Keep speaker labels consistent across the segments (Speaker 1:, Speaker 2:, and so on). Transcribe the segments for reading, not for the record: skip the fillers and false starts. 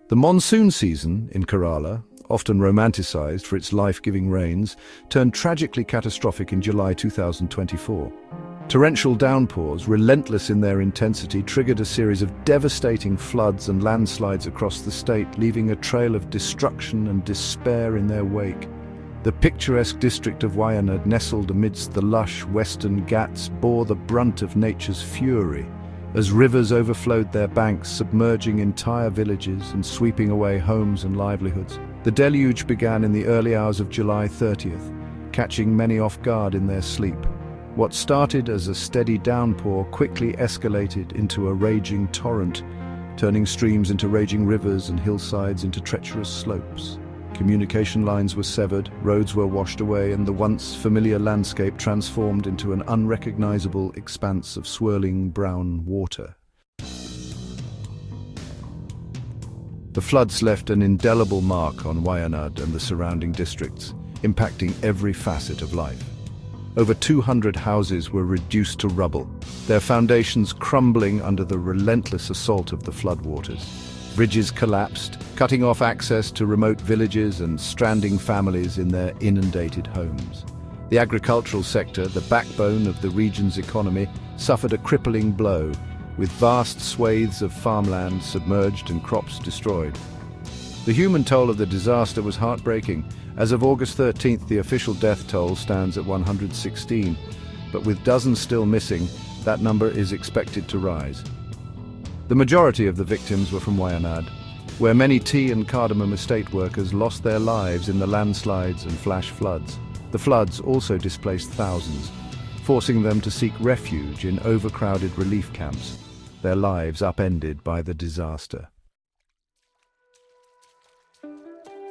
Speaker 1: The monsoon season in Kerala, often romanticized for its life-giving rains, turned tragically catastrophic in July 2024. Torrential downpours, relentless in their intensity, triggered a series of devastating floods and landslides across the state, leaving a trail of destruction and despair in their wake. The picturesque district of Wayanad, nestled amidst the lush western Ghats, bore the brunt of nature's fury, as rivers overflowed their banks, submerging entire villages and sweeping away homes and livelihoods. The deluge began in the early hours of July 30th, catching many off guard in their sleep. What started as a steady downpour quickly escalated into a raging torrent, turning streams into raging rivers and hillsides into treacherous slopes. Communication lines were severed, roads were washed away, and the once familiar landscape transformed into an unrecognizable expanse of swirling brown water. The floods left an indelible mark on Wayanad and the surrounding districts, impacting every facet of life. Over 200 houses were reduced to rubble, their foundations crumbling under the relentless assault of the floodwaters. Bridges collapsed, cutting off access to remote villages and stranding families in their inundated homes. The agricultural sector, the backbone of the region's economy, suffered a crippling blow, with vast swathes of farmland submerged and crops destroyed. The human toll of the disaster was heartbreaking. As of August 13th, the official death toll stands at 116, but with dozens still missing, that number is expected to rise. The majority of the victims were from Wayanad, where many tea and cardamom estate workers lost their lives in the landslides and flash floods. The floods also displaced thousands, forcing them to seek refuge in overcrowded relief camps, their lives upended by the disaster.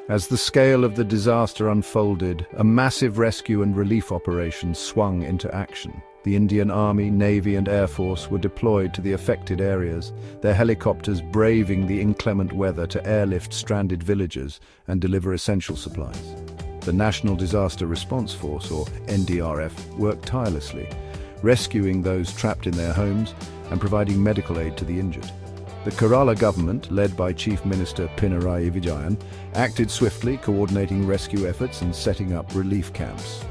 Speaker 1: As the scale of the disaster unfolded, a massive rescue and relief operation swung into action. The Indian Army, Navy and Air Force were deployed to the affected areas, their helicopters braving the inclement weather to airlift stranded villagers and deliver essential supplies. The National Disaster Response Force, or NDRF, worked tirelessly, rescuing those trapped in their homes and providing medical aid to the injured. The Kerala government, led by Chief Minister Pinarayi Vijayan, acted swiftly, coordinating rescue efforts and setting up relief camps.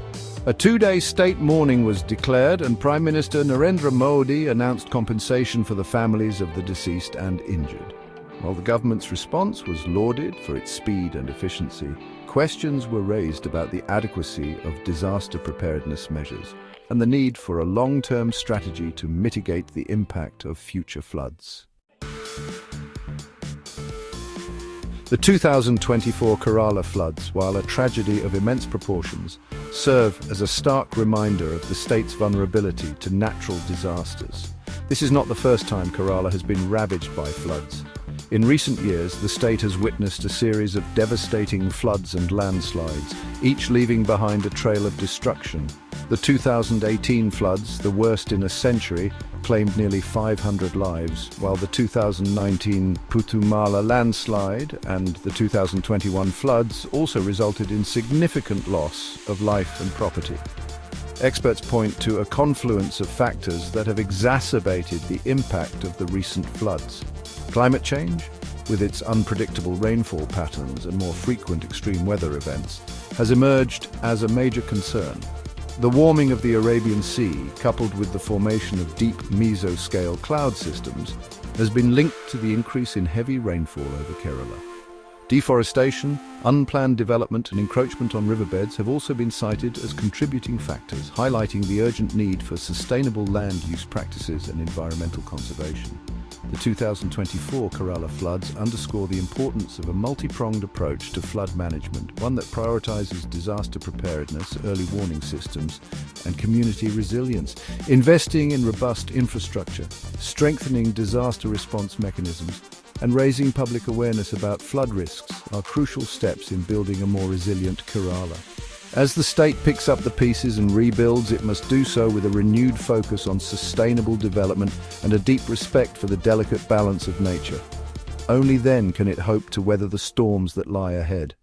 Speaker 1: A two-day state mourning was declared, and Prime Minister Narendra Modi announced compensation for the families of the deceased and injured. While the government's response was lauded for its speed and efficiency, questions were raised about the adequacy of disaster preparedness measures and the need for a long-term strategy to mitigate the impact of future floods. The 2024 Kerala floods, while a tragedy of immense proportions, serve as a stark reminder of the state's vulnerability to natural disasters. This is not the first time Kerala has been ravaged by floods. In recent years, the state has witnessed a series of devastating floods and landslides, each leaving behind a trail of destruction. The 2018 floods, the worst in a century, claimed nearly 500 lives, while the 2019 Puthumala landslide and the 2021 floods also resulted in significant loss of life and property. Experts point to a confluence of factors that have exacerbated the impact of the recent floods. Climate change, with its unpredictable rainfall patterns and more frequent extreme weather events, has emerged as a major concern. The warming of the Arabian Sea, coupled with the formation of deep mesoscale cloud systems, has been linked to the increase in heavy rainfall over Kerala. Deforestation, unplanned development and encroachment on riverbeds have also been cited as contributing factors, highlighting the urgent need for sustainable land use practices and environmental conservation. The 2024 Kerala floods underscore the importance of a multi-pronged approach to flood management, one that prioritizes disaster preparedness, early warning systems, and community resilience. Investing in robust infrastructure, strengthening disaster response mechanisms, and raising public awareness about flood risks are crucial steps in building a more resilient Kerala. As the state picks up the pieces and rebuilds, it must do so with a renewed focus on sustainable development and a deep respect for the delicate balance of nature. Only then can it hope to weather the storms that lie ahead.